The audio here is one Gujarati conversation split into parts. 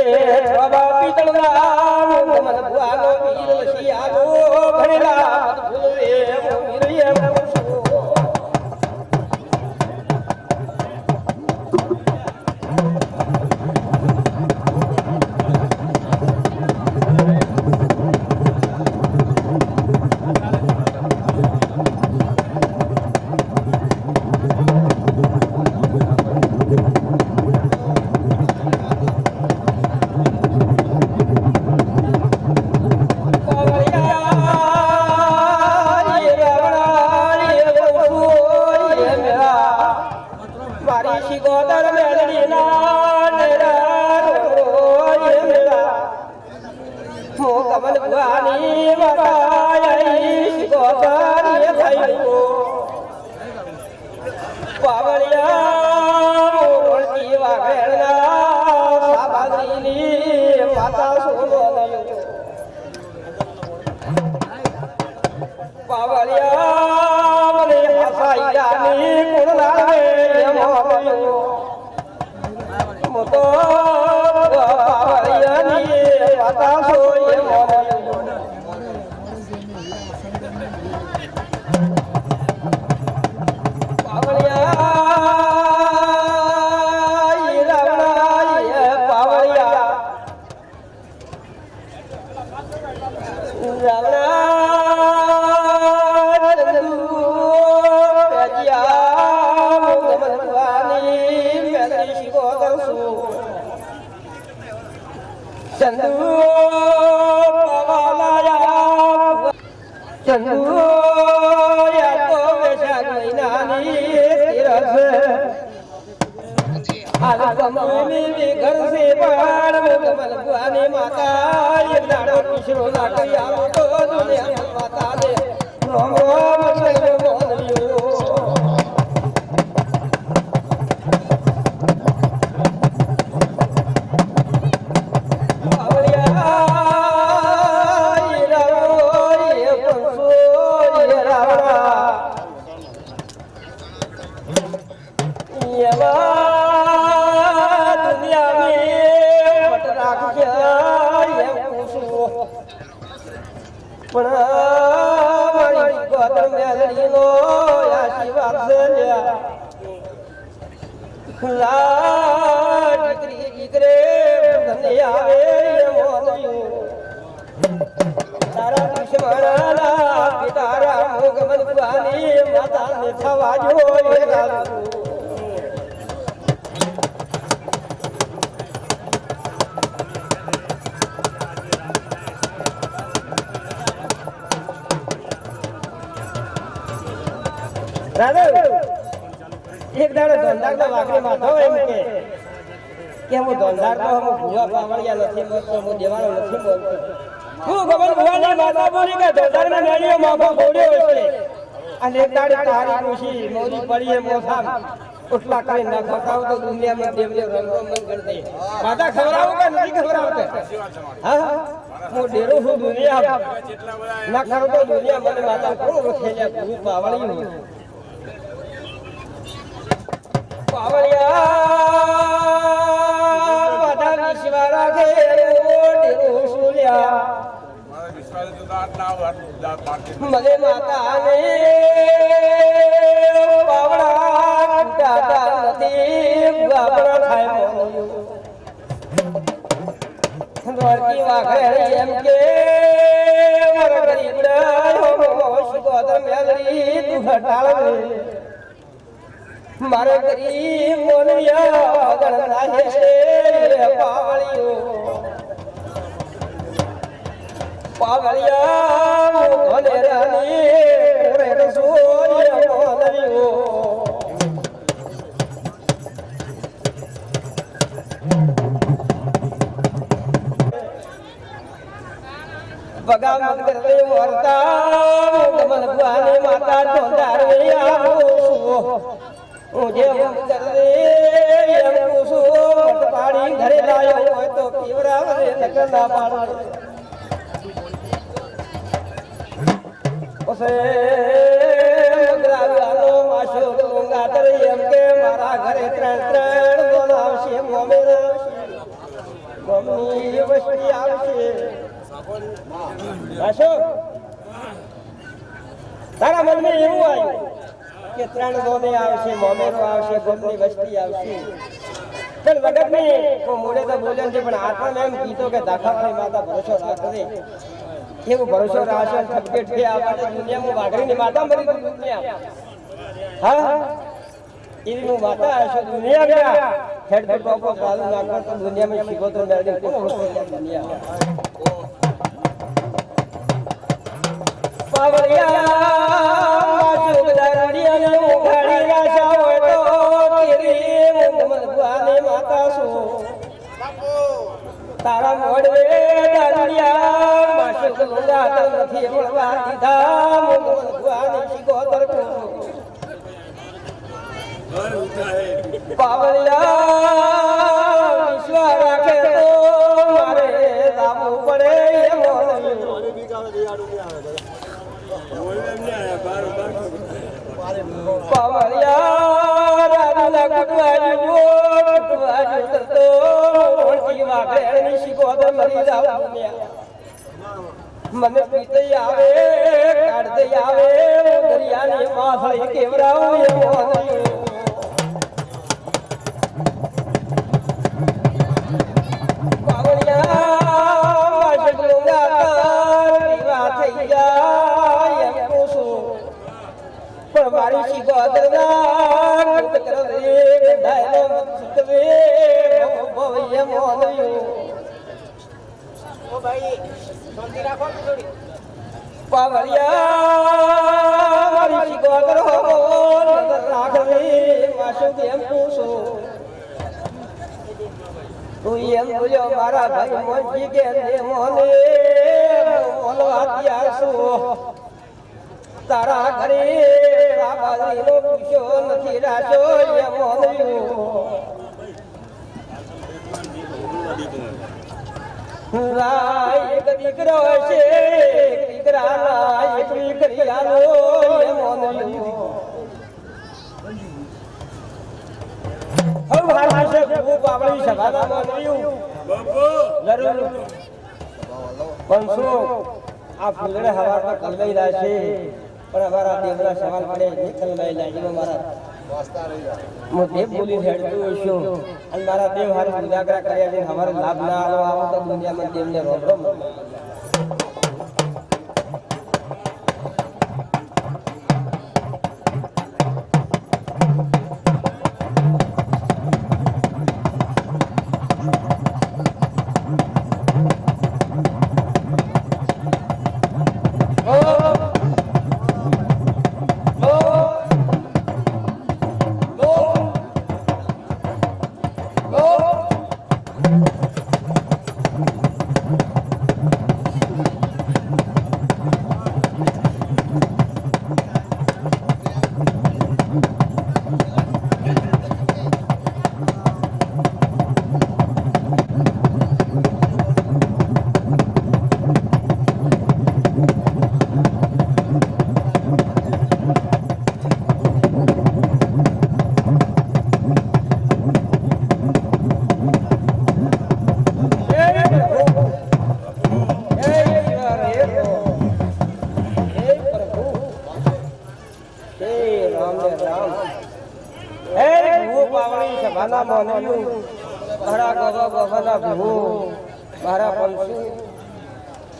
બાબા પીતળના મન ભુવાનો વીર શિયાળો ભરેલા ભૂલે વીર એક દાડો ધંધાર તો વાકડી માથો એમ કે હું ધંધાર તો હું ભૂવા પાવળિયા નથી બોલતો હું દેવાનો નથી બોલતો હું ગમન ભુવાની માતા બોલી કે ધંધાર ના મેળીઓ માફો ગોળ્યો છે અને એક દાડે તારી ખુશી મોરી પડીએ મોસામ ઉઠલા કરી ના ખવડાવ તો દુનિયામાં દેવને રંગો મન કરી દે માતા ખવડાવો કે નથી ખવડાવતો હા હું ડેરો છું દુનિયા ના ખરો તો દુનિયા મને માતા કોણ ઓળખે છે ભૂ પાવળિયું મને માતા ને પાવડા દાદા નથી બાપડા થાય મોની વાઘરે એમ કે મારા ગરીબડા શિકોતર મેલરી તું ઘટાળ મારે ગરીબ મોનિયા ગણના હે પાવળિયો પાવળિયા મોને રાની ઓરે રસોયા મોનરિયો ભગા મંગર રે વર્તા મન ભુવાની માતા ઢોંડારે આવો મુજે મંગર રે એમ કુસો પાડી ઘરે લાયો હોય તો પીવરાવ રે નગરના પાડ ઓસે મગરાવાનો માશો ગંગાધર એમ કે મારા ઘરે ત્રણ ત્રણ બોલાવશે મોમેરા મમ્મી અશોક તારા મનમાં એવું આવ્યું કે 3 દોને આવશે, મોમેરો આવશે, ગોમની વસ્તી આવશે, પણ વગરની હું મોડે તો બોલ્યો છે, પણ આત્મા એમ કીધો કે દાખાવાળી માતા ભરોસો રાખશે. એવું ભરોસો રાખશે થપકેટ કે આપણે દુનિયામાં વાઘરીની માતા મરી ગઈ દુનિયા. હા એવી હું માતા હશે દુનિયા ગયા હેડ પર ટોપો ચાલુ નાખો તો દુનિયામાં શીખો તો મેળવી કોણ વસ્તુ દુનિયા પાવળિયા જોગદારડીયાને ઉઘાડી રાશા હોય તો તેરી મગમલવાને માતા છો તારા મોડવે દારડિયા માશક લોંગા નથી મળવા દીધા મગમલવાને શીખો તરકો પાવળિયા વિશ્વા રાખે તો મારે દાવું પડે પાવળિયા રાજના કટવાજી કરતો ઓળખી વાઘેરની શીખોદર મરી જાવ મને પીતે આવે કાઢતે આવે દરિયાની માથે કેવરાવું એવો મારી શીખોદર ના કરો રે ડાયલો સુતવે ભવય મોનયો ઓ ભાઈ શાંતિ રાખો થોડી પાવળિયા મારી શીખોદર હો નજર રાખવે માસુ કેમ પૂછો તું એમ બોલ્યો મારા ભાઈ મોજી કે મોને બોલવા તૈયાર છું તારા ઘરે રાબાજીનો પૂછ્યો નથી રાશો એ મોન્યું રાય એક દીકરો છે દીકરાના એક દીકરી આલો એ મોન્યું હવે મારા છે ખૂબ આપણી સભાના મોન્યું જરૂર પંસો આ ફૂલડે હવા પર કલવાઈ રહ્યા છે પણ અમારા દેવના સવાલ પડે કલવાઈ લાગી મારા હું દેવ બોલી હેડતું છું અને મારા દેવ હારે ઉજાગરા કર્યા છે અમારે લાભ ના આવો તો દુનિયામાં દેવને રોકડો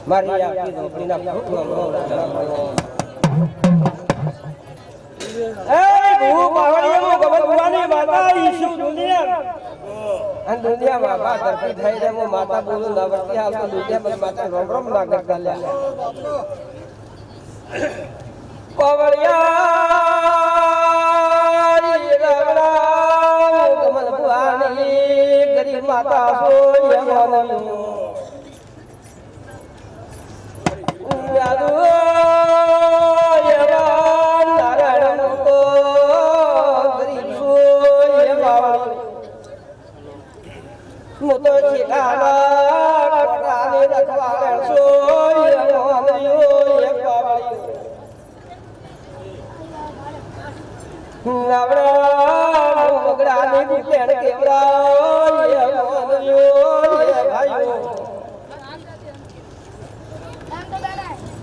મારી આખી ઝોપડીના દુનિયા બાબા ધરતી થઈ રહે હું માતા બોલું ના વર્તી હાલ તો દુનિયા માતા રોમ રોમ ના કરતા લ્યા ગરીબ માતા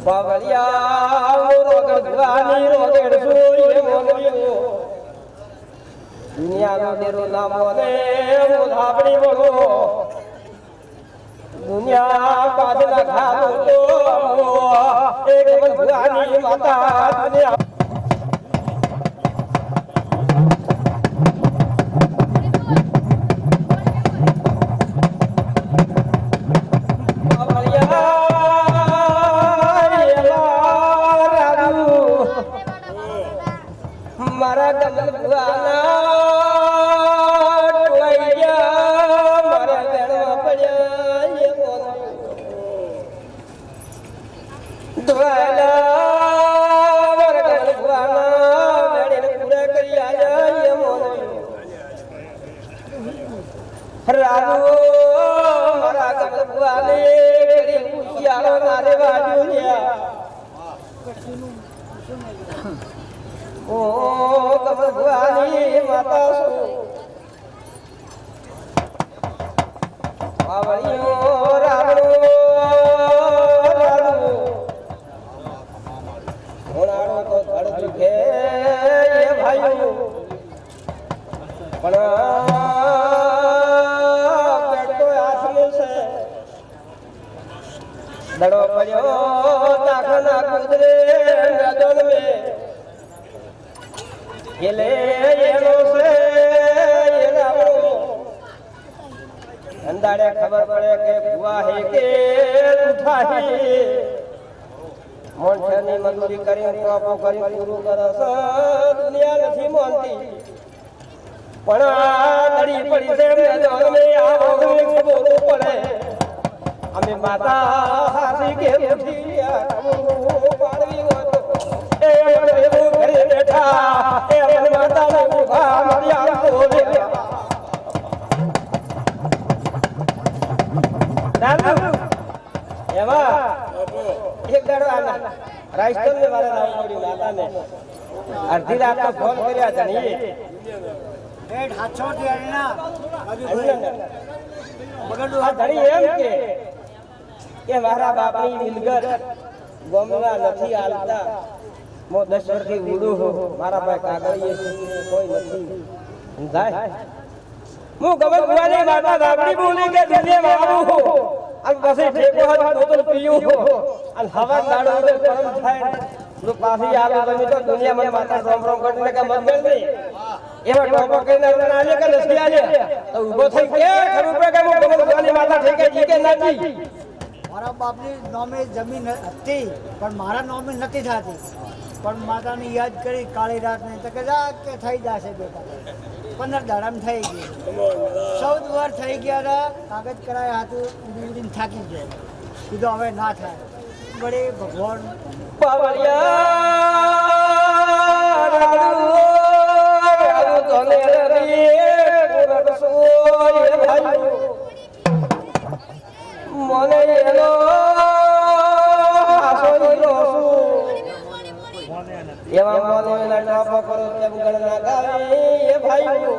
બાવળિયા રોગડ ભવાની રોગડ સોય મોનવ્યો દુનિયાનો દેરો નામો ને મોધાપડી બોલો દુનિયા બાદના ખાવો તો એક ભવાની માતા દુનિયા મારા કમલ ભુવાના ટોઈ ગયા મારા બેડવા પડ્યા એ ધોવાલા મારા કમલ ભુવાના બેડે પૂરા કરી આયા એ રામો મારા કમલ ભુવાને કરી ઉશિયાળો નારે વાજુ ઓ કમલ ભુવાની માતા સુ વાવળિયો રાણો રાણો ઓણાડો તો ધડ દુખે એ ભાઈઓ પણ પેટ તો આસમે છે દડો પડ્યો તાખના કુદરે મેદાન મે એલે એનો છે એનો અંદાડે ખબર પડે કે ભુવા હે કે ઉઠાહી મોણસની મજૂરી કરી ટોપો કરી પૂરું કરસ દુનિયા નથી માનતી પણ આ દડી પડી છે મેદાન મે આવો ખબર પડે અમે માતા હાસી કે ઉઠી પાડવી હોત એ એવું ઘરે બેઠા એ અમને માતાને ઉભા મારી આમ બોલે એમાં એક દાડો આના રાજસ્થાન ને મારા નામ પડ્યું માતાને અડધી રાતનો ફોન કર્યા જાણીએ બેડ હાથો થી અણના બગડું આ ધણી એમ કે મારા બાપની વિલગર ગોમના નથી આલતા મો 10 વર્ષથી ઉડું હો મારા પાસે કાગળીએ કોઈ નથી સમજાય હું કમલ ભુવાની માતા ગાબડી બોલી કે દુનિયામાં આવું હો અને પછી ઠેકો હાથ બોતલ પીયું હો અને હવા દાડો ઉડે પરમ થાય જો પાછી આલો તમે તો દુનિયા મને માતા રોમ રોમ કરીને કે મત ગણ નહીં એવા ટોપો કઈને આલે કે નથી આલે તો ઊભો થઈ કે ખરું પડે કે હું કમલ ભુવાની માતા ઠેકે જી કે નથી મારા બાપની નામે જમીન હતી પણ મારા નામે નથી થતી પણ માતાને યાદ કરી કાળી રાતને તો કે થઈ જશે બેટા 15 દાડામાં થઈ ગઈ 14 વાર થઈ ગયા હતા કાગજ કરાયા હતું ઉડીને થાકી ગયો કીધું હવે ના થાય વડે ભગવાન એવા મોને ટોપો કરો તેમ ગણના ગાવે એ ભાઈઓ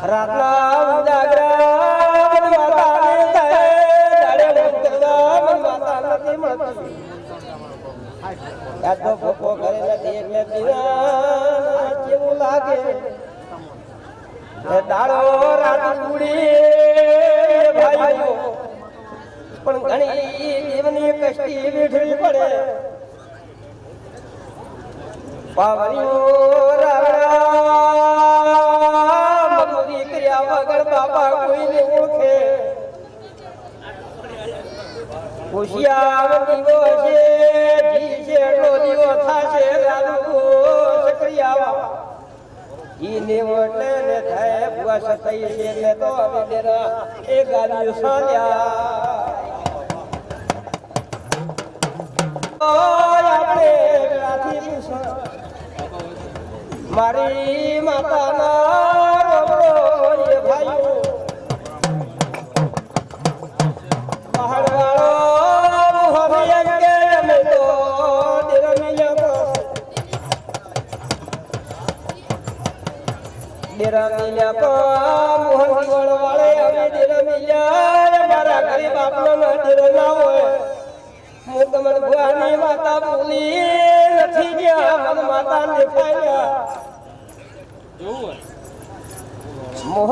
રાતના ઉજાગરા માતાને થાય દાડે ઉતરવા માતા નથી મળતી યાદો ભોકો કરે નથી એટલે પીરા કેવું લાગે દાડો રાત ઉડી ભાઈઓ પણ ઘણી જીવની કષ્ટી વેઠવી પડે પાવરિયો રાવણા મજૂરી કર્યા વગર બાપા કોઈને ઓળખે હોશિયાર દીવો છે જી છે એટલો દીવો થાશે લાલુ સક્રિયા ઈ નેવટે ને થાય ભુવા સતઈ છે ને તો હવે દેરા એ ગાડી સાલ્યા આપણે રાથી પૂછો મારી માતાના રોબરો એ ભાઈઓ પહાડવાળો હરિય કે અમે તો ડેરા મિલ્યા પા મોહન વળવાળે અમે ડેરા મિલ્યા મારા ગરીબ આપનો ડેરો ના હોય હું તમને ભુવાની માતા બોલી નથી ગયા મન માતા દેખાયા મોહ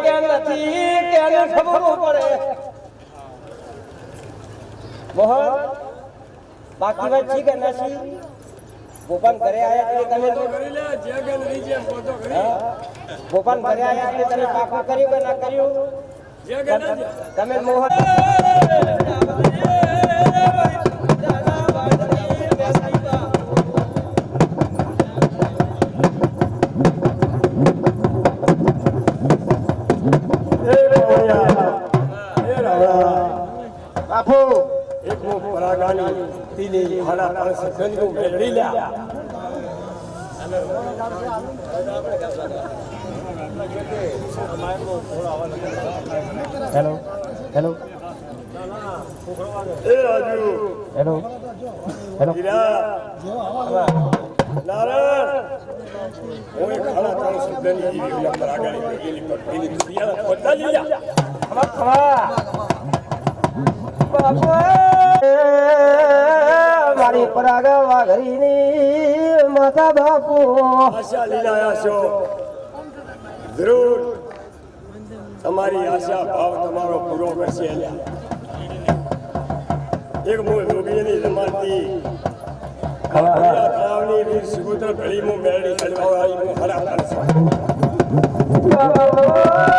કે નથી કેને ખબર પડે મોહ બાકી વાત છે કે નથી ગોપાલ ઘરે આયા એટલે તમે ગોપાલ ઘરે આયા એટલે તમે પાકું કર્યું કે ના કર્યું તમે મોહ બાપુ એક મો પરાગાની તીલી હાડા પાસે ગંગુ મેળવી લ્યા હેલો હેલો એ રાજુ હેલો હેલો હીરા નારાયણ હું એક હાડા ત્રણ શબ્દની જીવી પરાગાની મેળવી પર તીલી દુનિયા બધા લીધા ખમા ખમા બાપુ મારી પરાગ વાઘરીની માતા બાપુ આશા લીલાયા છો જરૂર તમારી આશા ભાવ તમારો પૂરો કરશે એક મૂળ જોગીની રમાતી તળાવની વીર સુગોત્ર ઘડીમાં મેળવી ચડવાવાળી હરા કરશે બાપુ